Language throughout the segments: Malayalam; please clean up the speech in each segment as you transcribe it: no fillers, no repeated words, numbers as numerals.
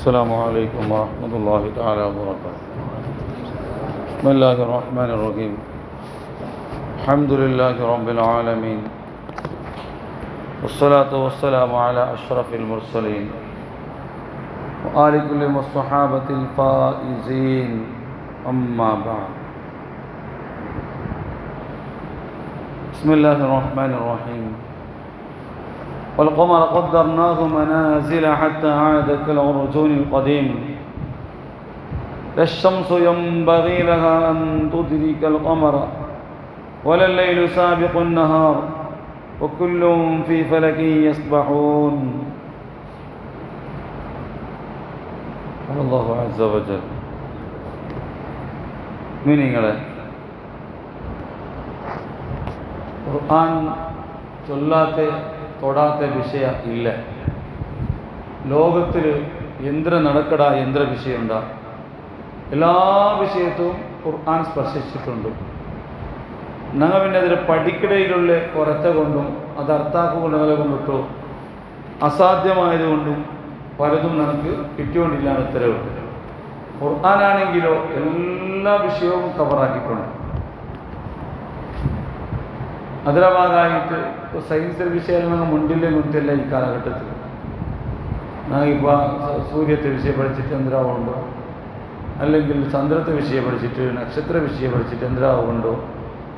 السلام عليكم ورحمة الله تعالى وبركاته. بسم الله الرحمن الرحيم. الحمد لله رب العالمين، والصلاة والسلام على أشرف المرسلين وآل كل والصحابة الفائزين، أما بعد. بسم الله الرحمن الرحيم. والقمر قدرناه منازل حتى عاد كالعرجون القديم، لا الشمس ينبغي لها أن تدرك القمر ولا الليل سابق النهار وكل في فلك يسبحون. قال الله عز وجل. മീനിങ്ങളെ ഖുർആൻ ചൊല്ലാത്ത തൊടാത്ത വിഷയ ഇല്ല. ലോകത്തിൽ യന്ത്ര നടക്കട യന്ത്ര വിഷയമുണ്ടാ, എല്ലാ വിഷയത്തും ഖുർആൻ സ്പർശിച്ചിട്ടുണ്ട്. ഞങ്ങൾ പിന്നെ അതിൽ പഠിക്കടയിലുള്ള കുറച്ച കൊണ്ടും അത് അർത്ഥാക്കുകൊണ്ടുകളെ കൊണ്ടിട്ടോ അസാധ്യമായതുകൊണ്ടും പലതും നമുക്ക് കിട്ടിക്കൊണ്ടില്ലാണ് ഉത്തരവ്. ഖുർആനാണെങ്കിലോ എല്ലാ വിഷയവും കവറാക്കിയിട്ടുണ്ട്. ಅದರ ಭಾಗമായിട്ട് ഇപ്പോൾ സയൻസ് വിഷയം ഞങ്ങൾ മുണ്ടില്ലേ മുട്ടില്ല. ഈ കാലഘട്ടത്തിൽ ഞങ്ങളിപ്പോൾ സൂര്യത്തെ വിഷയം പഠിച്ചിട്ട് എന്തിനാവുണ്ടോ, അല്ലെങ്കിൽ ചന്ദ്രത്തെ വിഷയം പഠിച്ചിട്ട് നക്ഷത്ര വിഷയം പഠിച്ചിട്ട് എന്തിനാവുണ്ടോ,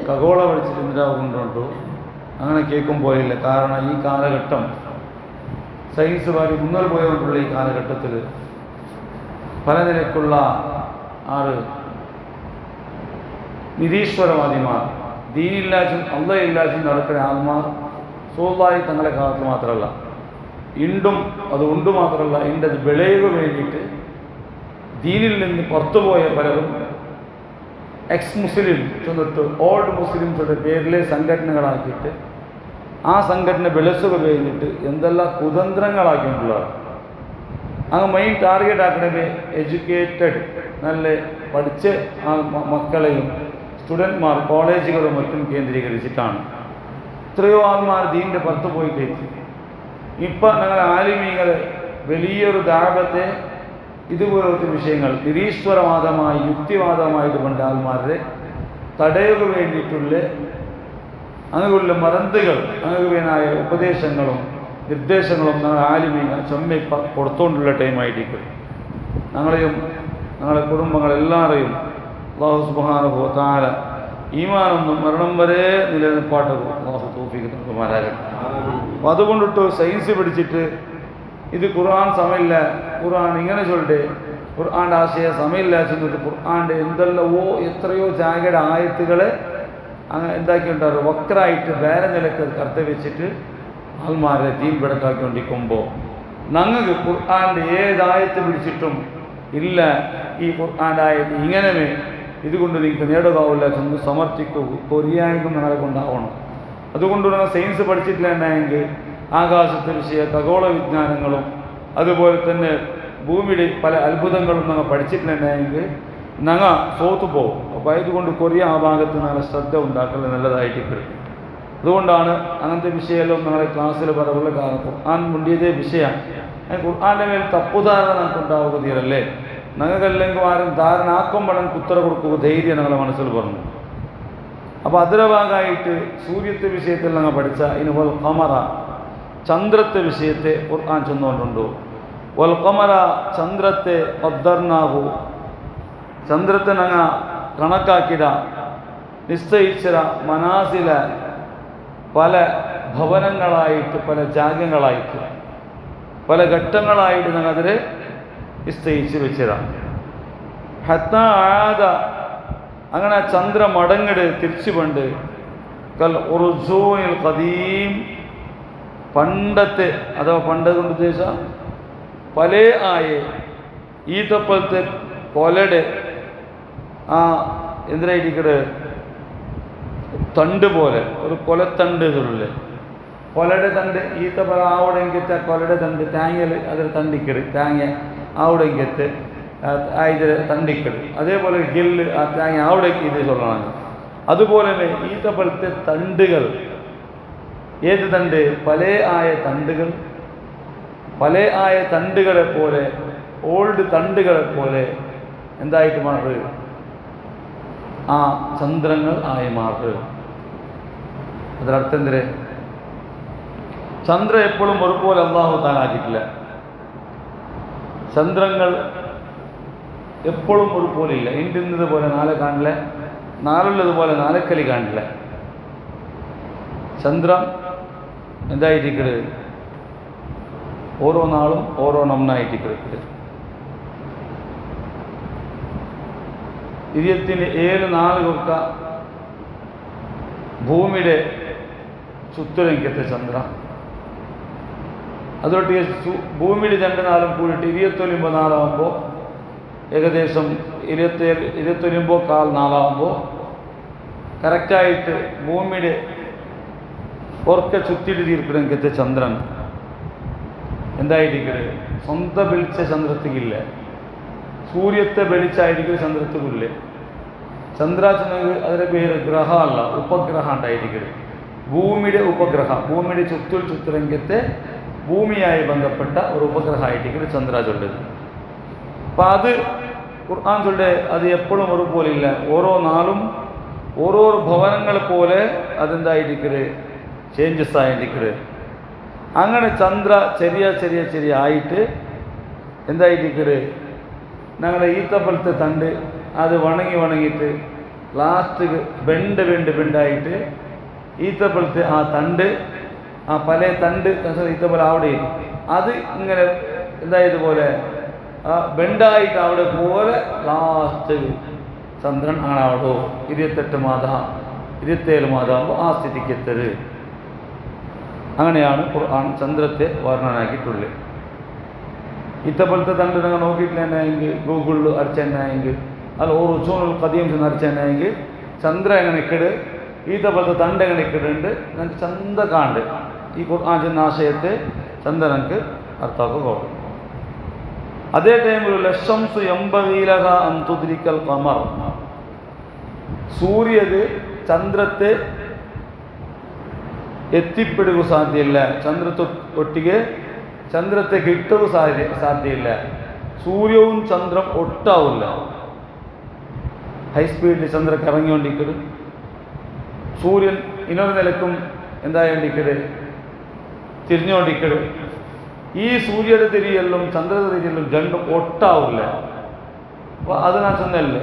ഖഗോള പഠിച്ചിട്ട് എന്തിനാവുന്നുണ്ടോ, അങ്ങനെ കേൾക്കും പോയില്ല. കാരണം ഈ കാലഘട്ടം സയൻസ് ഭാഗം മുന്നോട്ട് പോയതുകൊണ്ടുള്ള ഈ കാലഘട്ടത്തിൽ പല നിലക്കുള്ള നിരീശ്വരവാദിമാർ, ദീനില്ലാച്ചും അള്ളയില്ലാച്ചും നടക്കുന്ന ആത്മാർ സൂള്ളായി തങ്ങളുടെ കാലത്ത് മാത്രമല്ല ഇണ്ടും അത് ഉണ്ട് മാത്രമല്ല ഇതിൻ്റെ അത് വിളയുക വേണ്ടിയിട്ട് ദീനിൽ നിന്ന് പുറത്തുപോയ പലരും എക്സ് മുസ്ലിം ചെന്നിട്ട് ഓൾഡ് മുസ്ലിംസിൻ്റെ പേരിലെ സംഘടനകളാക്കിയിട്ട് ആ സംഘടന വിളസുക കഴിഞ്ഞിട്ട് എന്തെല്ലാം കുതന്ത്രങ്ങളാക്കിയിട്ടുള്ളതാണ്. അങ്ങ് മെയിൻ ടാർഗറ്റ് ആക്കണത് എഡ്യൂക്കേറ്റഡ് നല്ല പഠിച്ച ആ മക്കളെയും സ്റ്റുഡൻറ്മാർ കോളേജുകളും മറ്റും കേന്ദ്രീകരിച്ചിട്ടാണ്. എത്രയോ ആൾമാർ ദീനിൻ്റെ പുറത്ത് പോയി കയറ്റി. ഇപ്പം ഞങ്ങൾ ആലിമീങ്ങൾ വലിയൊരു ദാവത്തെ ഇതുപോലത്തെ വിഷയങ്ങൾ നിരീശ്വരവാദമായി യുക്തിവാദമായിട്ട് പണ്ട ആൾമാരെ തടയുക വേണ്ടിയിട്ടുള്ള അങ്ങനെയുള്ള മറന്തുകൾ അങ്ങനെയായ ഉപദേശങ്ങളും നിർദ്ദേശങ്ങളും ഞങ്ങൾ ആലിമീങ്ങൾ ചൊമ്മ കൊടുത്തുകൊണ്ടുള്ള ടൈമായിരിക്കും. ഞങ്ങളെയും ഞങ്ങളുടെ കുടുംബങ്ങളെല്ലാവരെയും അല്ലാഹു സുബ്ഹാനഹു വ തആല ഈമാനൊന്നും മരണം വരെ നിലനിൽപ്പാട്ട് അല്ലാഹു തൗഫീഖ് നൽകുമാറാകട്ടെ. അപ്പോൾ അതുകൊണ്ടിട്ട് സയൻസ് പഠിച്ചിട്ട് ഇത് ഖുർആൻ സമയമില്ല, ഖുർആൻ ഇങ്ങനെ ചൊല്ലിട്ട് ഖുർആൻ്റെ ആശയ സമയമില്ല ചെന്നിട്ട് ഖുർആൻ്റെ എന്തെല്ലാമോ എത്രയോ ജാഗയുടെ ആയത്തുകളെ അങ്ങനെ എന്താക്കിയിട്ടുണ്ടാറ് വക്രായിട്ട് വേറെ നിലക്ക് കറുത്ത് വെച്ചിട്ട് ആൾമാരെ ദീൻ പിടക്കാക്കിക്കൊണ്ടിരിക്കുമ്പോൾ ഞങ്ങൾക്ക് ഖുർആൻ്റെ ഏതായത്ത് പിടിച്ചിട്ടും ഇല്ല ഈ ഖുർആൻ്റെ ആയത്ത് ഇങ്ങനെ ഇതുകൊണ്ട് നിങ്ങൾക്ക് നേടുകാവില്ല ചെന്ന് സമർത്ഥിക്കൂ കൊറിയായെങ്കിലും ഞങ്ങളെ കൊണ്ടാവണം. അതുകൊണ്ട് ഞങ്ങൾ സയൻസ് പഠിച്ചിട്ടില്ല എന്നായെങ്കിൽ ആകാശത്തെ വിഷയ ഖഗോള വിജ്ഞാനങ്ങളും അതുപോലെ തന്നെ ഭൂമിയുടെ പല അത്ഭുതങ്ങളും ഞങ്ങൾ പഠിച്ചിട്ടില്ല എന്നായെങ്കിൽ ഞങ്ങൾ സോത്തു പോകും. അപ്പോൾ അതുകൊണ്ട് കൊറിയ ആ ഭാഗത്ത് ഞങ്ങളെ ശ്രദ്ധ ഉണ്ടാക്കൽ നല്ലതായിട്ട് കിട്ടും. അതുകൊണ്ടാണ് അങ്ങനത്തെ വിഷയമെല്ലാം ഞങ്ങളെ ക്ലാസ്സിൽ പറയുള്ള കാരണം ഖുർആൻ മുണ്ടിയതേ വിഷയമാണ്. ഖുർആൻ്റെ മേൽ തപ്പുധാരണ നമുക്ക് ഉണ്ടാവുക തീരല്ലേ. ഞങ്ങൾക്കല്ലെങ്കിൽ ആരും ധാരണ ആക്കുമ്പോൾ ഞങ്ങൾക്ക് ഉത്തരം കൊടുക്കുക ധൈര്യം ഞങ്ങളെ മനസ്സിൽ പറഞ്ഞു. അപ്പോൾ അതിൻ്റെ ഭാഗമായിട്ട് സൂര്യത്തെ വിഷയത്തിൽ ഞങ്ങൾ പഠിച്ച ഇനി വൽ ഖമറ ചന്ദ്രത്തെ വിഷയത്തെ ഖുർആൻ ചെന്നുകൊണ്ടുണ്ടോ. വൽ ഖമറ ചന്ദ്രത്തെ ഖദ്ദർനാഹു ചന്ദ്രത്തെ ഞങ്ങൾ കണക്കാക്കിട നിശ്ചയിച്ചിട മനാസില പല ഭവനങ്ങളായിട്ട് പല ജാഗങ്ങളായിട്ട് പല ഘട്ടങ്ങളായിട്ട് ഞങ്ങൾ അതിൽ നിശ്ചയിച്ച് വെച്ചതാണ്. ഹത്ത ആദ അങ്ങനെ ചന്ദ്ര മടങ്ങട് തിരിച്ചു പണ്ട് കൽ ഉർജൂനിൽ ഖദീം പണ്ടത്തെ അഥവാ പണ്ട് കൊണ്ട് ഉദ്ദേശിച്ച പല ആയെ ഈത്തപ്പഴത്തെ കൊലയുടെ ആ എന്തിനായിരിക്കട് തണ്ട് പോലെ ഒരു കൊലത്തണ്ട് ഇതിലുള്ള കൊലയുടെ തണ്ട് ഈത്തപ്പഴം ആവുടെങ്കിത്തെ കൊലയുടെ തണ്ട് തേങ്ങയിൽ അതിൽ തണ്ടിക്കട് തേങ്ങ ആവുടെങ്കത്ത് ഇതിൽ തണ്ടിക്കട് അതേപോലെ ഗില്ല് ആ തേങ്ങ ആവുടേക്ക് ഇത് ചൊല്ലണം. അതുപോലെ തന്നെ ഈത്തപ്പഴത്തെ തണ്ടുകൾ ഏത് തണ്ട് പല ആയ തണ്ടുകൾ പല ആയ തണ്ടുകളെ പോലെ ഓൾഡ് തണ്ടുകളെ പോലെ എന്തായിട്ട് മാറ്, ആ ചന്ദ്രങ്ങൾ ആയി മാറ്. അതിനർത്ഥം എന്തേ? ചന്ദ്രൻ എപ്പോഴും ഒരുപോലെ അള്ളാഹു താനാക്കിയിട്ടില്ല. ചന്ദ്രങ്ങൾ എപ്പോഴും ഒരുപോലെ ഇല്ല. ഇണ്ടുന്നത് പോലെ നാളെ കാണില്ല, നാളുള്ളതുപോലെ നാലക്കലി കാണില്ല. ചന്ദ്രൻ എന്തായിരിക്കട്? ഓരോ നാളും ഓരോ നന്നായിട്ട് കിടക്കട്. 27 നാളുകൊക്ക ഭൂമിയുടെ ചുറ്റുരംഗത്തെ ചന്ദ്ര, അതോട്ട് ഭൂമിയുടെ 2 നാളും കൂടിയിട്ട് 29 നാളാകുമ്പോൾ ഏകദേശം 29 നാളാകുമ്പോൾ കറക്റ്റായിട്ട് ഭൂമിയുടെ പുറക്കെ ചുറ്റിട്ട് തീർക്കണമെങ്കിൽ ചന്ദ്രൻ എന്തായിരിക്കല്? സ്വന്തം വെളിച്ച ചന്ദ്രത്തിക്കില്ല, സൂര്യത്തെ വെളിച്ചായിരിക്കും ചന്ദ്രത്തിക്കില്ല. ചന്ദ്രാചന്ദ്രക്ക് അതിൻ്റെ പേര് ഗ്രഹമല്ല, ഉപഗ്രഹം ഉണ്ടായിരിക്കല്. ഭൂമിയുടെ ഉപഗ്രഹം, ഭൂമിയുടെ ചുറ്റുരംഗത്തെ ഭൂമിയായി ബന്ധപ്പെട്ട ഒരു ഉപഗ്രഹമായിരിക്കും ചന്ദ്രാചുള്ളത്. അപ്പം അത് ഖുർആൻ ചൊല്ലെ അത് എപ്പോഴും ഒരുപോലെ ഇല്ല. ഓരോ നാളും ഓരോ ഭവനങ്ങൾ പോലെ അതെന്തായിരിക്കല്? ചേഞ്ചസ് ആയിരിക്കല്. അങ്ങനെ ചന്ദ്ര ചെറിയ ആയിട്ട് എന്തായിരിക്കല്? ഞങ്ങളുടെ ഈത്തപ്പഴത്തെ തണ്ട് അത് വണങ്ങിയിട്ട് ലാസ്റ്റ് ബെണ്ടായിട്ട് ഈത്തപ്പഴത്തെ ആ തണ്ട്, ആ പല തണ്ട് ഈത്തപ്പഴം അവിടെ അത് ഇങ്ങനെ എന്തായതുപോലെ ആ ബെണ്ടായിട്ട് അവിടെ പോലെ ലാസ്റ്റ് ചന്ദ്രൻ ആണാവടോ 27 മാതാകുമ്പോൾ ആ സ്ഥിതിക്ക് എത്തരുത്. അങ്ങനെയാണ് ഖുർആൻ ചന്ദ്രത്തെ വർണ്ണനാക്കിയിട്ടുള്ളത്. ഇത്തപ്പോഴത്തെ തണ്ട് നിങ്ങൾ നോക്കിയിട്ടില്ലെങ്കിൽ ഗൂഗിളിൽ അടിച്ചെങ്കിൽ അത് ഓരോ ചൂണുകൾ കഥയും ചെന്ന് അടിച്ചെങ്കിൽ ചന്ദ്ര എങ്ങനെ ഇക്കട്, ഈത്തപ്പോഴത്തെ തണ്ട് എങ്ങനെ ഇക്കടുണ്ട് ഞങ്ങൾക്ക് ചന്ത കാണ്ട്. ഈ ഖുർആൻ ചെന്ന ആശയത്തെ ചന്ദ്രനക്ക് അർത്ഥാക്കുക. അതേ ടൈമിലുള്ള ശംസു യംബഗീലഹ അൻ തുദ്രിക്കൽ ഖമർ, സൂര്യന് ചന്ദ്രത്തെ എത്തിപ്പെടുക സാധ്യമില്ല. ഒട്ടിಗೆ ചന്ദ്രത്തെ കിട്ടുക സാധ്യമില്ല. സൂര്യവും ചന്ദ്രം ഒട്ടാവില്ല. ഹൈസ്പീഡിൽ ചന്ദ്ര കറങ്ങിക്കൊണ്ടിരിക്കട്, സൂര്യൻ ഇനൊരു നിലക്കും എന്തായോണ്ടിക്കട് തിരിഞ്ഞുകൊണ്ടിരിക്കട്. ഈ സൂര്യയുടെ തിരിയലും ചന്ദ്രയുടെ തിരിയലും രണ്ടും ഒട്ടാവില്ല. അപ്പോൾ അത് ഞാൻ ചെന്നല്ലേ,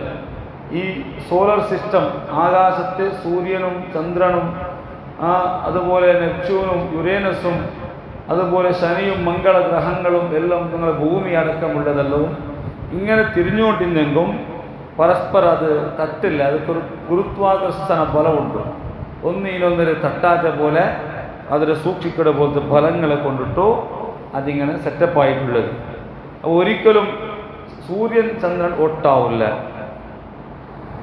ഈ സോളർ സിസ്റ്റം ആകാശത്ത് സൂര്യനും ചന്ദ്രനും അതുപോലെ നെപ്റ്റ്യൂണും യുറേനസും അതുപോലെ ശനിയും മംഗളഗ്രഹങ്ങളും എല്ലാം നിങ്ങളുടെ ഭൂമി അടക്കമുള്ളതെല്ലാം ഇങ്ങനെ തിരിഞ്ഞുകൊണ്ടിരുന്നെങ്കും പരസ്പരം അത് തട്ടില്ല. അതൊരു ഗുരുത്വാകർഷണ ബലമുണ്ട്. ഒന്നിനൊന്നിന് തട്ടാത്ത പോലെ അതിൽ സൂക്ഷിക്കട പോലത്തെ ഫലങ്ങളെ കൊണ്ടിട്ടോ അതിങ്ങനെ സെറ്റപ്പായിട്ടുള്ളത്. ഒരിക്കലും സൂര്യൻ ചന്ദ്രൻ ഒട്ടാവില്ല.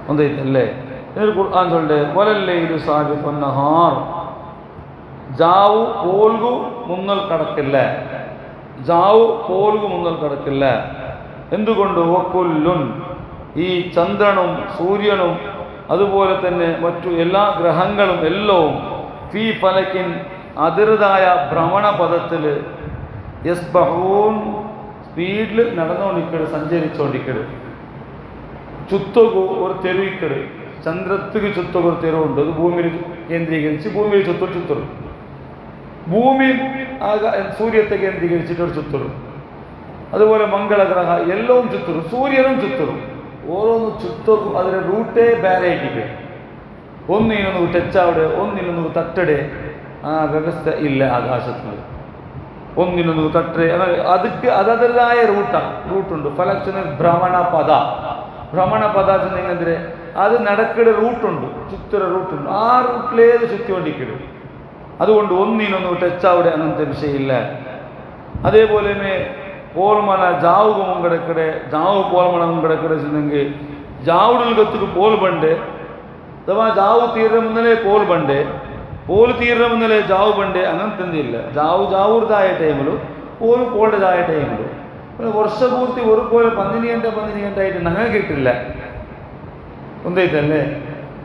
ഒന്നല്ലേ ഖുർആൻ ചൊല്ലെ വലല്ലൈലു സാബിഖുൻ നഹാർ, ജാവു പോൽകു മുന്നൽ കടക്കില്ല, ജാവു പോൽകു മുന്നൽ കടക്കില്ല. എന്തുകൊണ്ട്? വക്കുല്ലുൻ, ഈ ചന്ദ്രനും സൂര്യനും അതുപോലെ തന്നെ മറ്റു എല്ലാ ഗ്രഹങ്ങളും എല്ലാം ഫീ ഫലക്കിൻ അതിർതായ ഭ്രമണപഥത്തിൽ യസ്ബഹൂൻ സ്പീഡിൽ നടന്നുകൊണ്ടിരിക്കട്, സഞ്ചരിച്ചുകൊണ്ടിരിക്കട്. ചുത്തകു ഒരു തെരുവിക്കട്, ചന്ദ്രത്തിക്ക് ചുത്തക ഒരു തെരുവുണ്ട്. അത് ഭൂമിയിൽ കേന്ദ്രീകരിച്ച് ഭൂമിയിൽ ചുത്തറും, ഭൂമി സൂര്യത്തെ കേന്ദ്രീകരിച്ചിട്ട് ഒരു ചുത്തറും. അതുപോലെ മംഗളഗ്രഹ എല്ലാം ചുത്തറും, സൂര്യനും ചുത്തറും. ഓരോന്ന് ചുത്തക്കും അതിൻ്റെ റൂട്ടേ ബാരായിട്ടില്ലേ. ഒന്നിനൊന്ന് ടച്ചാവിടെ, ഒന്നിനൊന്ന് തട്ടടെ, ആ വ്യവസ്ഥ ഇല്ല ആകാശത്തിൽ. ഒന്നിനൊന്ന് തട്ടേ അതതിൻ്റെതായ റൂട്ടുണ്ട്. ഫലക്ഷന് ഭ്രമണപഥ ചെന്നെങ്കിലെതിരെ അത് നടക്കയുടെ റൂട്ടുണ്ട്, ചുറ്റുര റൂട്ടുണ്ട്. ആ റൂട്ടിലേത് ചുറ്റിക്കൊണ്ടിരിക്കും. അതുകൊണ്ട് ഒന്നിനൊന്ന് ടച്ചാവിടെ അങ്ങനത്തെ വിഷയമില്ല. അതേപോലെ പോൽമന ജാവുക മുങ്കടക്കടെ, ജാവ് പോൽമന മുങ്കടക്കടെ ചെന്നെങ്കിൽ ജാവുടിൽ ഗത്തുക്ക് പോൽ ಬಂಡೆ, ಅಥವಾ ಜಾವು ತೀರ್ರ ಮುಂದಲೇ ಪೋಲ್ ಬಂಡೆ, ಪೋಲ್ ತೀರ್ರ ಮುಂದಲೇ ಜಾವು ಬಂಡೆ അങ്ങനത്തൊന്നുമില്ല. ജാവുടേതായ ടൈമിലും പോളുടേതായ ടൈമിലും വർഷ പൂർത്തി ഒരുപോലെ 12 ഗಂಟೆ ഞങ്ങൾ കിട്ടില്ല. ഒന്നേതല്ലേ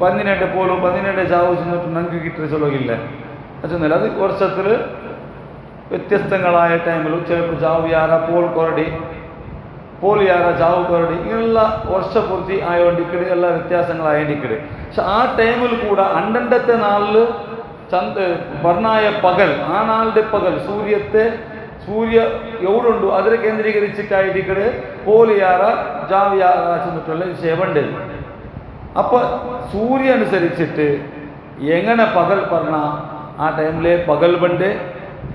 12 പോലും 12 ജാവ് ചെന്നിട്ട് ഞങ്ങൾക്ക് കിട്ടിയ ചൊല്ലില്ല. അതൊന്നുമില്ല. അത് വർഷത്തിൽ വ്യത്യസ്തങ്ങളായ ടൈമിലും ചിലപ്പോൾ ജാവ് യാര പോൾ കൊറടി പോലിയാര ജാവ് കരടി ഇങ്ങനെയുള്ള വർഷപൂർത്തി ആയോണ്ടിക്കട് എല്ലാ വ്യത്യാസങ്ങളായോണ്ടിക്കട്. പക്ഷെ ആ ടൈമിൽ കൂടെ അണ്ടത്തെ നാളില് ಬರ್ನಾಯ ಪಗಲ್ ಆ ನಾಲ್ಡೆ ಪಗಲ್ ಸೂರ್ಯ ಎವಡುಂಡು ಅದರ ಕೇಂದ್ರೀಕರಿಸಿಟ್ಟಾയിട്ട് ಈ ಕಡೆ പോലിയാറ ജാവിയാറ ചെന്നിട്ടുള്ള വിഷയം വേണ്ടത്. അപ്പം സൂര്യ അനുസരിച്ചിട്ട് എങ്ങനെ പകൽ പറഞ്ഞ ആ ടൈമിലെ പകൽ ബണ്ട്,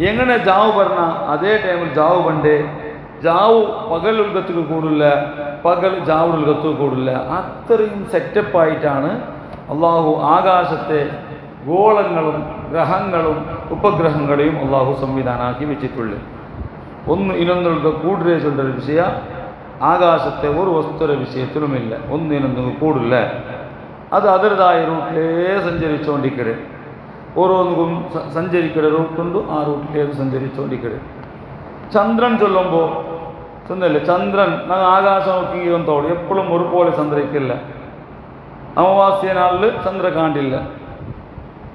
എങ്ങനെ ജാവ് പറഞ്ഞ അതേ ടൈമിൽ ജാവ് ബണ്ട്. ജാവ് പകൽ ഉൽഗത്തുക്ക് കൂടില്ല, പകൽ ജാവ് ഉൽഗത്തുക്ക് കൂടില്ല. അത്രയും സെറ്റപ്പായിട്ടാണ് അള്ളാഹു ആകാശത്തെ ഗോളങ്ങളും ഗ്രഹങ്ങളും ഉപഗ്രഹങ്ങളെയും അള്ളാഹു സംവിധാനമാക്കി വെച്ചിട്ടുള്ളത്. ഒന്ന് ഇനൊന്നുകൾക്ക് കൂടുതൽ ചൊല്ലൊരു വിഷയ ആകാശത്തെ ഒരു വസ്തുര വിഷയത്തിലുമില്ല. ഒന്നിനൊന്നും കൂടില്ല. അത് അതിൻ്റെതായ റൂട്ടിലേ സഞ്ചരിച്ചുകൊണ്ടിരിക്കരുത്. ഓരോന്നും സഞ്ചരിക്കുന്ന റൂട്ടുണ്ട്, ആ റൂട്ടിലേത് സഞ്ചരിച്ചുകൊണ്ടിരിക്കരുത്. ചന്ദ്രൻ ചൊല്ലുമ്പോൾ ചെന്നല്ലേ, ചന്ദ്രൻ ഞങ്ങൾ ആകാശം നോക്കി തോടും എപ്പോഴും ഒരുപോലെ ചന്ദ്രയ്ക്കില്ല. അമാവാസ്യ നാളിൽ ചന്ദ്ര കാണ്ടില്ല.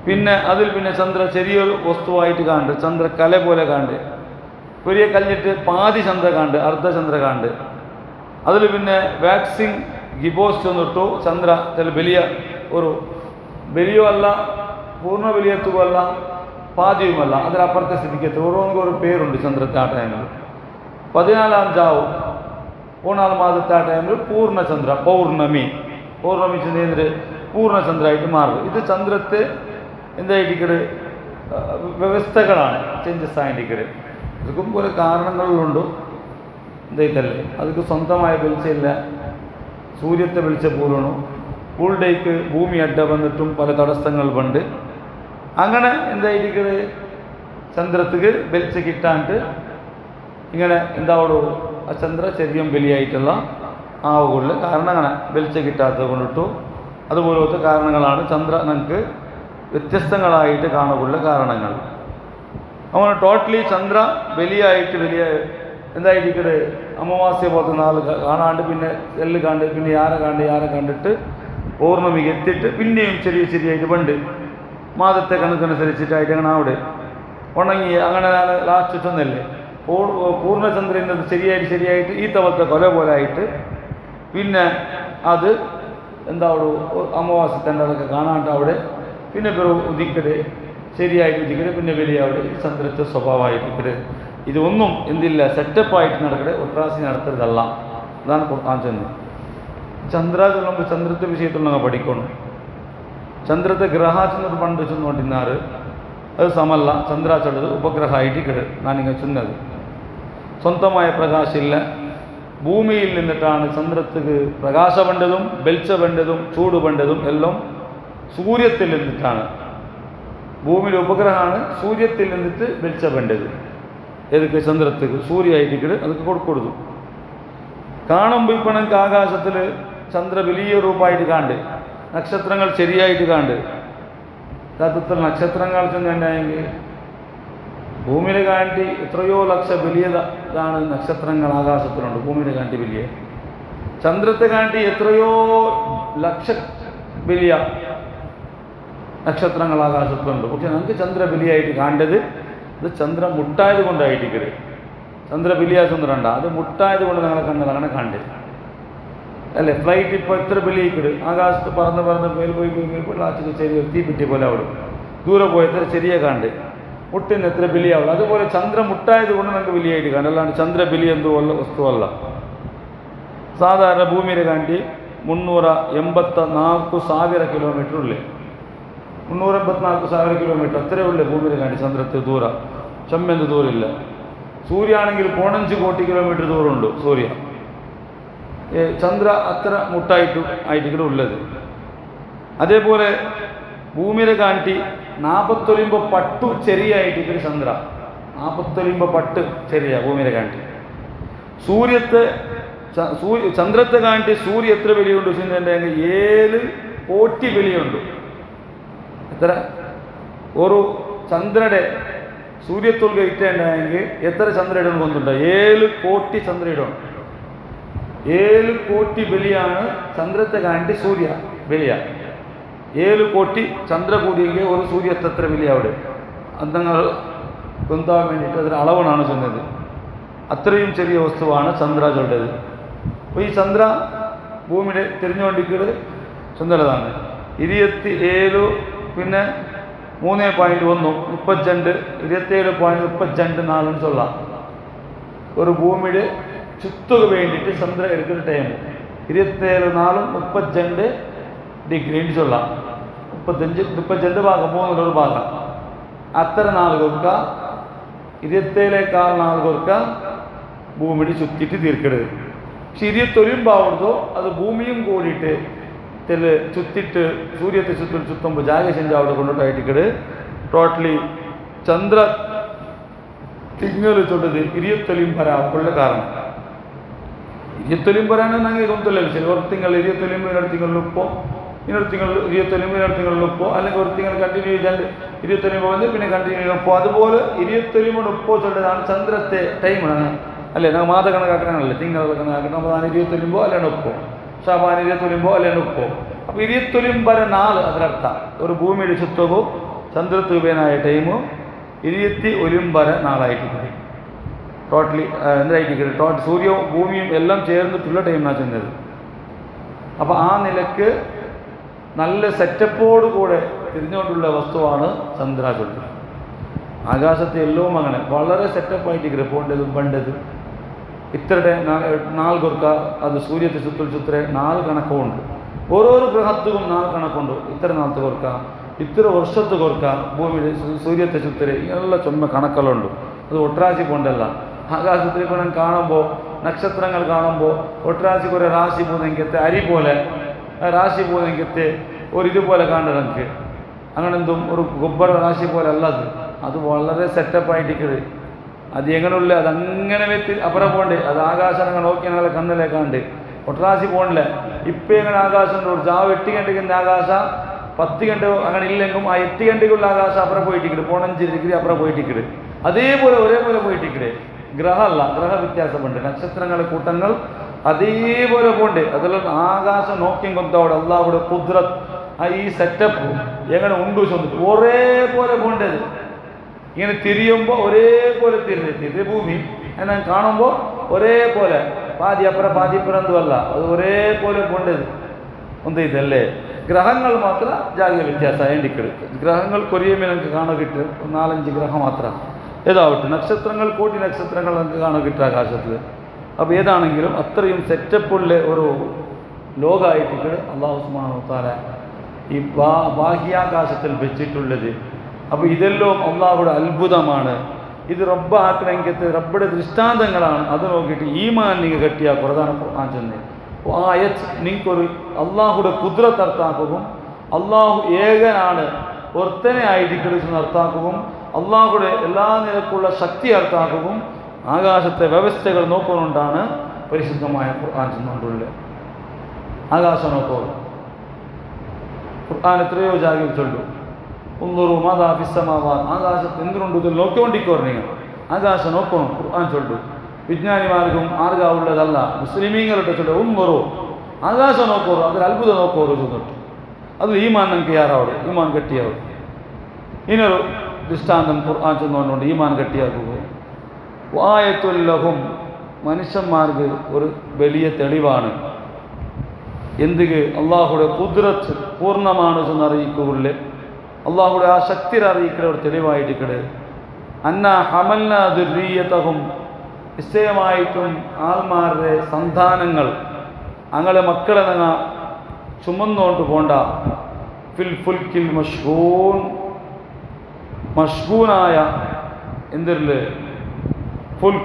പിന്നെ അതിൽ പിന്നെ ചന്ദ്ര ചെറിയൊരു വസ്തുവായിട്ട് കാണ്ട്, ചന്ദ്ര കല പോലെ കാണ്ട്, പെരിയ കല്ലിട്ട് പാതി ചന്ദ്ര കാണ്ട്, അർദ്ധചന്ദ്ര കാണ്ട്. അതിൽ പിന്നെ വാക്സിൻ ഗിബോസ് ചെന്നിട്ടു ചന്ദ്ര ചില വലിയ ഒരു വലിയോ അല്ല, പൂർണ്ണ വലിയത്തുമല്ല, പാതിയുമല്ല, അതിലപ്പുറത്തെ സ്ഥിതിക്കത്ത് ഓരോന്നും ഒരു പേരുണ്ട് ചന്ദ്രത്തെ. ആ ടൈമിൽ 14 ജാവ് 14 മാസത്തെ ആ ടൈമിൽ പൂർണ്ണചന്ദ്ര, പൗർണമി ചെന്നേന്ദ്ര പൂർണ്ണചന്ദ്രമായിട്ട് മാറും. ഇത് ചന്ദ്രത്തെ എന്തായിട്ടിക്കട് വ്യവസ്ഥകളാണ്, ചേഞ്ചസ് ആയിട്ടിക്കട്. ഇതൊക്കെ പോലെ കാരണങ്ങളിലുണ്ട്. എന്തായിട്ടല്ലേ, അതൊക്കെ സ്വന്തമായ വെളിച്ചമില്ല, സൂര്യത്തെ വെളിച്ച പോലണു. ഫുൾ ഡേക്ക് ഭൂമി അഡ്ഡ വന്നിട്ടും പല തടസ്സങ്ങൾ ഉണ്ട്. അങ്ങനെ എന്തായിരിക്കത് ചന്ദ്രത്തിക്ക് വെളിച്ച കിട്ടാണ്ട് ഇങ്ങനെ എന്താവടോ ആ ചന്ദ്ര ചെറിയ ബലിയായിട്ടുള്ള ആവുകളിൽ കാരണം അങ്ങനെ വെളിച്ച കിട്ടാത്തത് കൊണ്ടിട്ടു. അതുപോലത്തെ കാരണങ്ങളാണ് ചന്ദ്ര നമുക്ക് വ്യത്യസ്തങ്ങളായിട്ട് കാണുള്ള കാരണങ്ങൾ. അങ്ങനെ ടോട്ടലി ചന്ദ്ര വലിയ എന്തായിരിക്കത് അമാവാസ്യ പോലത്തെ നാള് കാണാണ്ട് പിന്നെ എല്ല് കണ്ട് പിന്നെ യാരെ കണ്ടിട്ട് പൗർണമിക്ക് എത്തിയിട്ട് പിന്നെയും ചെറിയായിട്ട് പണ്ട് മാസത്തെ കണക്കനുസരിച്ചിട്ടായിട്ട് അങ്ങനെ അവിടെ ഉണങ്ങി അങ്ങനെ ലാസ്റ്റ് ചെന്നല്ലേ പൂർണ്ണചന്ദ്രൻ്റെ ശരിയായിട്ട് ഈ തവലത്തെ കൊല പോലെ ആയിട്ട് പിന്നെ അത് എന്താ അമാവാസ്യത്തിൻ്റെ അതൊക്കെ കാണാണ്ട് അവിടെ പിന്നെ ഉദിക്കട് ശരിയായിട്ട് ഉദിക്കട് പിന്നെ വലിയ അവിടെ ചന്ദ്രത്തെ സ്വഭാവമായിട്ട് ഇതൊന്നും എന്തില്ല സെറ്റപ്പായിട്ട് നടക്കട്ടെ, ഒട്രാസി നടത്തരുതല്ല. അതാണ് ഖുർആൻ ചെന്നത്. ചന്ദ്ര ചൊല്ലുമ്പോൾ ചന്ദ്രത്തെ വിഷയത്തിൽ ഞങ്ങൾ പഠിക്കണം. ചന്ദ്രത്തെ ഗ്രഹ ചെന്നത് പണ്ട് ചെന്നുകൊണ്ടിരുന്നാറ് അത് സമല്ല. ചന്ദ്ര ചൊല്ലത് ഉപഗ്രഹമായിട്ട് കിട് ഞാനിങ്ങനെ ചെന്നത്. സ്വന്തമായ പ്രകാശമില്ല, ഭൂമിയിൽ നിന്നിട്ടാണ് ചന്ദ്രത്തിക്ക് പ്രകാശ വേണ്ടതും വെളിച്ച വേണ്ടതും ചൂട് വേണ്ടതും എല്ലാം സൂര്യത്തിൽ നിന്നിട്ടാണ്. ഭൂമിയുടെ ഉപഗ്രഹമാണ് സൂര്യത്തിൽ നിന്നിട്ട് വെളിച്ച വേണ്ടത്. ഏതൊക്കെ ചന്ദ്രത്തിക്ക് സൂര്യമായിട്ട് അതൊക്കെ കൊടുത്തു കാണുമ്പോൾ ഇപ്പം നമുക്ക് ആകാശത്തിൽ ചന്ദ്ര വലിയ രൂപമായിട്ട് കാണ്ട്, നക്ഷത്രങ്ങൾ ശരിയായിട്ട് കാണ്ട്. യഥാർത്ഥത്തിൽ നക്ഷത്രങ്ങൾ ചെന്നുണ്ടെങ്കിൽ ഭൂമിയിലെ കാണ്ടി എത്രയോ ലക്ഷം വലിയതാണ് നക്ഷത്രങ്ങൾ ആകാശത്തിലുണ്ട്. ഭൂമിയിലെ കാണ്ടി വലിയ, ചന്ദ്രത്തെ കാണ്ടി എത്രയോ ലക്ഷ വലിയ നക്ഷത്രങ്ങൾ ആകാശത്തുണ്ട്. പക്ഷെ നമുക്ക് ചന്ദ്ര വലിയായിട്ട് കാണ്ടത് ഇത് ചന്ദ്ര മുട്ടായത് കൊണ്ടായിട്ടിക്കട്. ചന്ദ്ര വലിയ ചന്ദ്ര ഉണ്ടാ, അത് മുട്ടായത് കൊണ്ട് ഞങ്ങളെ കണ്ടത് അങ്ങനെ കണ്ട് അല്ലേ. ഫ്ലൈറ്റ് ഇപ്പോൾ എത്ര വലിയിക്കട് ആകാശത്ത് പറന്ന് മേൽ പോയി ലാസ്റ്റ് ചെറിയ തീപ്പിറ്റി പോലെ അവിടെ ദൂരെ പോയി എത്ര ചെറിയ കാണ്ട് മുട്ടിന് എത്ര ബലിയാവുള്ളൂ. അതുപോലെ ചന്ദ്ര മുട്ടായത് കൊണ്ട് നമുക്ക് വലിയായിട്ട് കാണും. അല്ലാണ്ട് ചന്ദ്ര ബലി എന്തോ ഉള്ള വസ്തുവല്ല. സാധാരണ ഭൂമിയുടെ കാണ്ടി 384,000 കിലോമീറ്റർ ഉള്ളേ. 384,000 കിലോമീറ്റർ അത്രേ ഉള്ളേ ഭൂമിയുടെ കാണ്ടി. ചന്ദ്രത്തെ ദൂരം ചെമ്മെന്ത് ദൂരമില്ല. സൂര്യാണെങ്കിൽ 5 കോടി കിലോമീറ്റർ ദൂരമുണ്ട് സൂര്യ. ചന്ദ്ര അത്ര ആയിട്ട് ഉള്ളത്. അതേപോലെ ഭൂമിയുടെ കാണ്ടി 49 പട്ടു ചെറിയായിട്ട് ചന്ദ്ര 49 പട്ട് ചെറിയ ഭൂമിയുടെ കാണ്ടി. ചന്ദ്രത്തെ കാണ്ടി സൂര്യ എത്ര വലിയുണ്ട് വെച്ചിട്ടുണ്ടെങ്കിൽ 7 കോടി വലിയുണ്ട്. എത്ര ഒരു ചന്ദ്രയുടെ സൂര്യത്തുൽക ഇട്ടുണ്ടെങ്കിൽ എത്ര ചന്ദ്രയിടം കൊണ്ടുണ്ട്? 7 കോടി ചന്ദ്രയിടം. 7 കോടി ബലിയാണ് ചന്ദ്രത്തെ കാണ്ടി സൂര്യ ബലിയ. 7 കോടി ചന്ദ്ര കൂടിയെങ്കിൽ ഒരു സൂര്യത്തെ എത്ര ബലിയ അവിടെ അന്തങ്ങൾ കൊന്താൻ വേണ്ടിയിട്ട് അതിന് അളവണാണ് ചെന്നത്. അത്രയും ചെറിയ വസ്തുവാണ് ചന്ദ്ര ചൊല്ലത്. അപ്പോൾ ഈ ചന്ദ്ര ഭൂമിയുടെ തിരിഞ്ഞുകൊണ്ടിരിക്കുന്നത് ചന്ദ്രതാണ് 27 പിന്നെ 3.1 32 27.32 சொல்லலாம். ஒரு ഭൂമിയുടെ ചുറ്റുക വേണ്ടിയിട്ട് ചന്ദ്ര എടുക്കുന്ന ടൈം 27 ഡിഗ്രി ചൊല്ലാം. 32 ഭാഗം 3 ഭാഗം അത്ര നാൾ കൊടുക്ക 27 കൊടുക്ക ഭൂമിയുടെ ചുറ്റിട്ട് തീർക്കരുത്. പക്ഷെ 29 അത് ഭൂമിയും കൂടിയിട്ട് ചുറ്റിട്ട് സൂര്യത്തെ ചുറ്റുമ്പോൾ ജാഗ ചെഞ്ച് അവിടെ കൊണ്ടിട്ടായിട്ടിക്കട് ടോട്ടലി ചന്ദ്ര ತಿಂಗಳು ಚೊಟ್ಟದು 29 ಬರ ಕಾರಣ 29 ಬರಾನ ನನಗೆ ಗೊತ್ತಿಲ್ಲ ಸರಿ ಒಂದು ತಿಂಗಳು 29 2 ತಿಂಗಳು ಉಪ್ಪು ಇನ್ನೊಂದು ತಿಂಗಳು 29 2 ತಿಂಗಳು ಉಪ್ಪು അല്ലെങ്കിൽ ഒരു തിങ്കൾ കണ്ടിന്യൂ ചെയ്താൽ 29 വന്ന് പിന്നെ കണ്ടിന്യൂ ഉപ്പോ അതുപോലെ 29 ഉപ്പോ ചൊല്ലതാണ് ചന്ദ്രത്തെ ടൈം അല്ലേ നമ്മൾ മാത കണക്കാക്കണല്ലേ തിങ്കൾ കണക്കാക്കണം അപ്പോൾ 29 അല്ലാണ് ഉപ്പോ ഷാബാൻ 29 അല്ലാണ് ഉപ്പോ അപ്പോൾ 29 വരെ 4 അതിനർത്ഥ ഒരു ഭൂമിയുടെ ചുറ്റവും ചന്ദ്രത്തുവേനായ ടൈമും 29 വരെ 4 ആയിട്ടിരിക്കും. ടോട്ടലി എന്തായിട്ടിരിക്കുന്നത് ടോട്ടൽ സൂര്യവും ഭൂമിയും എല്ലാം ചേർന്നിട്ടുള്ള ടൈമിനാണ് ചെന്നത്. അപ്പോൾ ആ നിലക്ക് നല്ല സെറ്റപ്പോട് കൂടെ തിരിഞ്ഞുകൊണ്ടുള്ള വസ്തുവാണ് ചന്ദ്രാചുണ്ട്. ആകാശത്തെ എല്ലാം അങ്ങനെ വളരെ സെറ്റപ്പായിട്ട് പോണ്ടതും പണ്ടത് ഇത്ര നാല് കൊർക്ക അത് സൂര്യത്തെ ചുത്ര 4 കണക്കുണ്ട്. ഓരോരോ ഗ്രഹത്തും 4 കണക്കുണ്ട്. ഇത്ര നാളത്തെ കൊർക്ക ഇത്ര വർഷത്ത് കൊർക്ക ഭൂമിയുടെ സൂര്യത്തെ ചുത്തര ഇങ്ങനെയുള്ള ചുമ കണക്കുകളുണ്ട്. അത് ഒട്ടരാശി പോണ്ടല്ല. ആകാശത്തിൽ ഇപ്പോൾ ഞാൻ കാണുമ്പോൾ നക്ഷത്രങ്ങൾ കാണുമ്പോൾ ഒട്ടരാശി കുറേ രാശി പോകുന്നെങ്കിലത്തെ അരി പോലെ രാശി പോകുന്നെങ്കിലത്തെ ഒരു ഇതുപോലെ കാണുന്നത് എനിക്ക് അങ്ങനെ എന്തും ഒരു ഗൊബ്ബർ രാശി പോലെ അല്ലത്. അത് വളരെ സെറ്റപ്പായിട്ടിക്കത്. അത് എങ്ങനെയുള്ള അതങ്ങനെ വെച്ച് അപ്പുറം പോണ്ടേ അത് ആകാശം അങ്ങനെ നോക്കി ഞങ്ങളെ കണ്ണിലേക്കാണ്ട് ഒട്ടരാശി പോകണില്ല. ഇപ്പം എങ്ങനെ ആകാശം ഒരു ജാവ് 8 ഗಂಟೆಗಿಂದ ആകാശം 10 ಗಂಟೆ അങ്ങനെ ഇല്ലെങ്കിലും ആ 8 ഗಂಟೆക്കുള്ള ആകാശം അപ്പുറം പോയിട്ടിക്കട് 5 ഡിഗ്രി അപ്പുറം പോയിട്ടിക്കട് അതേപോലെ ഒരേപോലെ പോയിട്ടിക്കട്. ഗ്രഹമല്ല, ഗ്രഹ വ്യത്യാസമുണ്ട്. നക്ഷത്രങ്ങളെ കൂട്ടങ്ങൾ അതേപോലെ പോണ്ട്. അതെല്ലാം ആകാശം നോക്കിയും കൊണ്ടവിടെ അള്ളാഹുടെ ഖുദ്റത്ത് ഈ സെറ്റപ്പ് എങ്ങനെ ഉണ്ടു ചൊന്നിട്ട് ഒരേപോലെ പോണ്ടത്. ഇങ്ങനെ തിരിയുമ്പോൾ ഒരേപോലെ തിരിഞ്ഞ് ഭൂമി ഞാൻ കാണുമ്പോൾ ഒരേപോലെ പാതി അപ്പുറം പാതി ഇപ്പുറന്തല്ല അത് ഒരേപോലെ പോണ്ടത് ഒന്ന് ഇതല്ലേ. ഗ്രഹങ്ങൾ മാത്രം ജാഗിയ വ്യത്യാസമായിട്ടിക്കട്. ഗ്രഹങ്ങൾ കൊറിയമേ നമുക്ക് കാണാൻ കിട്ടും 4-5 ഗ്രഹം മാത്രം. ഏതാവട്ടെ നക്ഷത്രങ്ങൾ കോടി നക്ഷത്രങ്ങൾ നമുക്ക് കാണാൻ കിട്ടും ആകാശത്തിൽ. അപ്പോൾ ഏതാണെങ്കിലും അത്രയും സെറ്റപ്പുള്ള ഒരു ലോകമായിട്ടിക്കട് അല്ലാഹു സുബ്ഹാനഹു വ തആല ഈ ബാഹ്യാകാശത്തിൽ വെച്ചിട്ടുള്ളത്. അപ്പോൾ ഇതെല്ലാം അള്ളാഹുടെ അത്ഭുതമാണ്. ഇത് റബ്ബ് ആക്കണമെങ്കിൽ റബ്ബുടെ ദൃഷ്ടാന്തങ്ങളാണ്. അത് നോക്കിയിട്ട് ഈമാൻ നിങ്ങൾ കെട്ടിയാൽ പ്രധാന ഖുർആൻ ചെന്ന് ആയത് നിങ്ങൾക്കൊരു അള്ളാഹുടെ ഖുദ്റത്ത് അർത്ഥാക്കുകയും അള്ളാഹു ഏകനാണ് ഒരുത്തനെ ആയിരിക്കും അർത്ഥാക്കുകയും അള്ളാഹുടെ എല്ലാ നിലക്കുള്ള ശക്തി അർത്ഥാക്കുകയും ആകാശത്തെ വ്യവസ്ഥകൾ നോക്കുന്നുകൊണ്ടാണ് പരിശുദ്ധമായ ഖുർആൻ ചെന്നുകൊണ്ടുള്ളത്. ആകാശം നോക്കുക ഖുർആൻ എത്രയോ ജാഗിൽ ചൊല്ലു ഉന്നൂറു മാതാ ഫിസ്സമാവാ ആകാശത്ത് എന്തുകൊണ്ട് ഇതിൽ നോക്കിക്കൊണ്ടിരിക്കുവാർ നിങ്ങൾ ആകാശം നോക്കണം ഖുർആൻ ചൊല്ലു. വിജ്ഞാനിമാർക്കും ആർഗാവുള്ളതല്ല മുസ്ലിമീങ്ങളുടെ ചൊല്ലു ഉന്നൂറു ആകാശം നോക്കോറു അതിൽ അത്ഭുതം നോക്കോറു ചെന്നിട്ട് അത് ഈമാൻ നമുക്ക് യാറാവും ഈമാൻ കെട്ടിയാവും. ഇനൊരു ദൃഷ്ടാന്തം ഖുർആൻ ചെന്നുകൊണ്ടുകൊണ്ട് ഈമാൻ കെട്ടിയാക്കുക. വായത്തുല്ലഹും മനുഷ്യന്മാർക്ക് ഒരു വലിയ തെളിവാണ്. എന്തിക്ക് അള്ളാഹുടെ ഖുദ്റത്ത് പൂർണ്ണമാണ് എന്നറിയിക്കുകയുള്ളേ അള്ളാഹുടെ ആ ശക്തി അറിയിക്കുന്ന ഒരു തെളിവായിട്ടിക്കട്. അന്ന ഹമൽന ദുർരിയതഹും നിശ്ചയമായിട്ടും ആൾമാരുടെ സന്താനങ്ങൾ അങ്ങനെ മക്കളെ ഞങ്ങ ചുമന്നുകൊണ്ട് പോണ്ട ഫിൽ ഫുൽക്കിൽ മഷ്ഹൂനായ എന്തില്ലേ ഫുൽ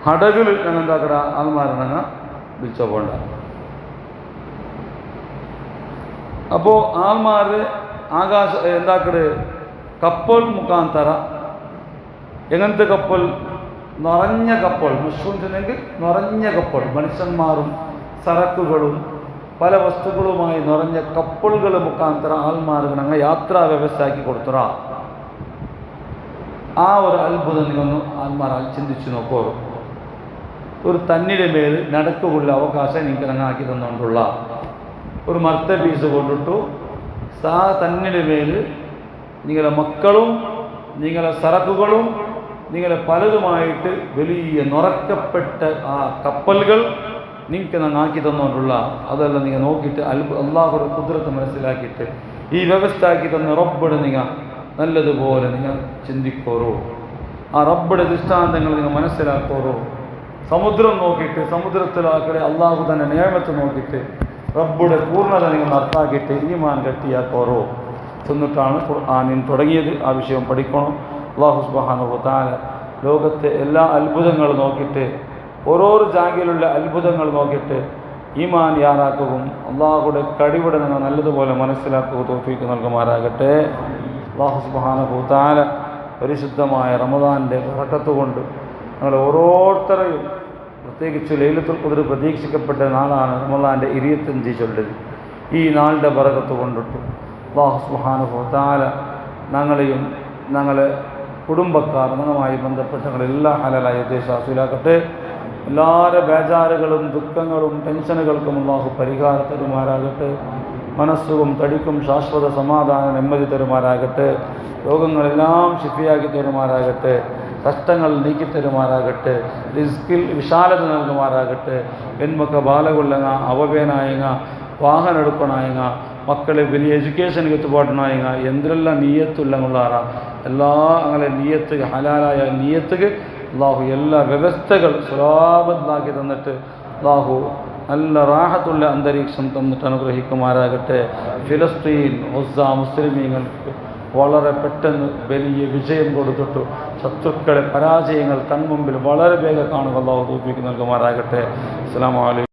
ഹടകുൽ ഞങ്ങൾ എന്താക്കട ആൾമാരെ ഞങ്ങൾ വിളിച്ചോ പോണ്ട. അപ്പോൾ ആൾമാർ ആകാശ എന്താക്കട് കപ്പൽ മുഖാന്തര എങ്ങനത്തെ കപ്പൽ നിറഞ്ഞ കപ്പൽ മുഷ്കൂൻ ചെന്നെങ്കിൽ നിറഞ്ഞ കപ്പൽ മനുഷ്യന്മാരും സരക്കുകളും പല വസ്തുക്കളുമായി നിറഞ്ഞ കപ്പലുകൾ മുഖാന്തര ആൾമാർക്ക് ഞങ്ങൾ യാത്രാ വ്യവസ്ഥയാക്കി കൊടുത്തറ. ആ ഒരു അത്ഭുതം നിങ്ങളൊന്ന് ആൾമാർ ചിന്തിച്ചു നോക്കൂ. ഒരു തന്നിയുടെ മേൽ നടക്കുള്ള അവകാശം നിങ്ങൾക്ക് ഞങ്ങളാക്കി തന്നുകൊണ്ടുള്ള ഒരു മർത്ത പീസ് കൊണ്ടിട്ടു തന്നിയുടെ മേൽ നിങ്ങളുടെ മക്കളും നിങ്ങളുടെ സരക്കുകളും നിങ്ങളെ പലതുമായിട്ട് വലിയ നുറക്കപ്പെട്ട ആ കപ്പലുകൾ നിങ്ങൾക്ക് ഞങ്ങൾ ആക്കി തന്നുകൊണ്ടുള്ള അതെല്ലാം നിങ്ങൾ നോക്കിയിട്ട് അള്ളാഹുടെ കുദ്രത്ത് മനസ്സിലാക്കിയിട്ട് ഈ വ്യവസ്ഥ ആക്കി തന്ന റബ്ബിടെ നിങ്ങൾ നല്ലതുപോലെ നിങ്ങൾ ചിന്തിക്കോറോ, ആ റബ്ബിടെ ദൃഷ്ടാന്തങ്ങൾ നിങ്ങൾ മനസ്സിലാക്കോറോ. സമുദ്രം നോക്കിയിട്ട് സമുദ്രത്തിലാക്കടെ അള്ളാഹു തന്നെ നിയമത്തെ നോക്കിയിട്ട് റബ്ബുടെ പൂർണ്ണത നിങ്ങൾ നടത്താക്കിയിട്ട് ഈമാൻ കെട്ടിയാക്കോറോ എന്നിട്ടാണ് ഖുർആനിൽ തുടങ്ങിയത്. ആ വിഷയം പഠിക്കണം. അള്ളാഹു സുബ്ഹാനഹു വ തആല ലോകത്തെ എല്ലാ അത്ഭുതങ്ങളും നോക്കിയിട്ട് ഓരോരോ ജാഗയിലുള്ള അത്ഭുതങ്ങൾ നോക്കിയിട്ട് ഈമാൻ യാറാക്കുകയും അള്ളാഹുടെ കഴിവിടെ നിങ്ങൾ നല്ലതുപോലെ മനസ്സിലാക്കുക തൗഫീഖ് നൽകുമാറാകട്ടെ. അള്ളാഹു സുബ്ഹാനഹു വ തആല പരിശുദ്ധമായ റമദാനിൻ്റെ ബറക്കത്ത് കൊണ്ട് ഞങ്ങൾ ഓരോരുത്തരെയും, പ്രത്യേകിച്ച് ലൈലത്തുൽ ഖദ്ർ പ്രതീക്ഷിക്കപ്പെട്ട നാളാണ് റമദാൻ്റെ 25 ചൊല്ലത്. ഈ നാളിൻ്റെ ബറക്കത്ത് കൊണ്ടിട്ടു അള്ളാഹു സുബ്ഹാനഹു വ തആല ഞങ്ങളെയും ഞങ്ങളെ കുടുംബക്കാർ ഞങ്ങളുമായി ബന്ധപ്പെട്ട ഞങ്ങളെല്ലാം ഹലാലായ ഉദ്ദേശാസുലാക്കട്ടെ. എല്ലാവരുടെ ബേജാറുകളും ദുഃഖങ്ങളും ടെൻഷനുകൾക്കും അള്ളാഹു പരിഹാരം തരുമാറാകട്ടെ. മനസ്സും തടിക്കും ശാശ്വത സമാധാനം നെമ്മതി തരുമാറാകട്ടെ. രോഗങ്ങളെല്ലാം ശിഫിയാക്കി തരുമാറാകട്ടെ. കഷ്ടങ്ങൾ നീക്കിത്തരുമാറാകട്ടെ. റിസ്കിൽ വിശാലത നൽകുമാറാകട്ടെ. പെൺമക്ക ബാലകൊള്ളങ്ങ അവപേനായങ്ങ വാഹനം എടുക്കണായങ്ങ മക്കളെ വലിയ എഡ്യൂക്കേഷന് എത്തുപാടണായങ്ങ എന്തെല്ലാം നീയത്തുള്ളാറ എല്ലാ അങ്ങനെ നീയത്ത് ഹലാലായ നീയത്തുക്ക് അള്ളാഹു എല്ലാ വ്യവസ്ഥകൾ സുലാഭത്തിലാക്കി തന്നിട്ട് അള്ളാഹു നല്ല റാഹത്തുള്ള അന്തരീക്ഷം തന്നിട്ട് അനുഗ്രഹിക്കുമാറാകട്ടെ. ഫിലസ്തീൻ മുസ്ലിമീങ്ങൾക്ക് വളരെ പെട്ടെന്ന് വലിയ വിജയം കൊടുത്തിട്ടു ശത്രുക്കളെ പരാജയങ്ങൾ കൺമുമ്പിൽ വളരെ വേഗം കാണുക അള്ളാഹു തൗഫീഖ് നൽകുമാറാകട്ടെ. അസ്സലാമു അലൈക്കും.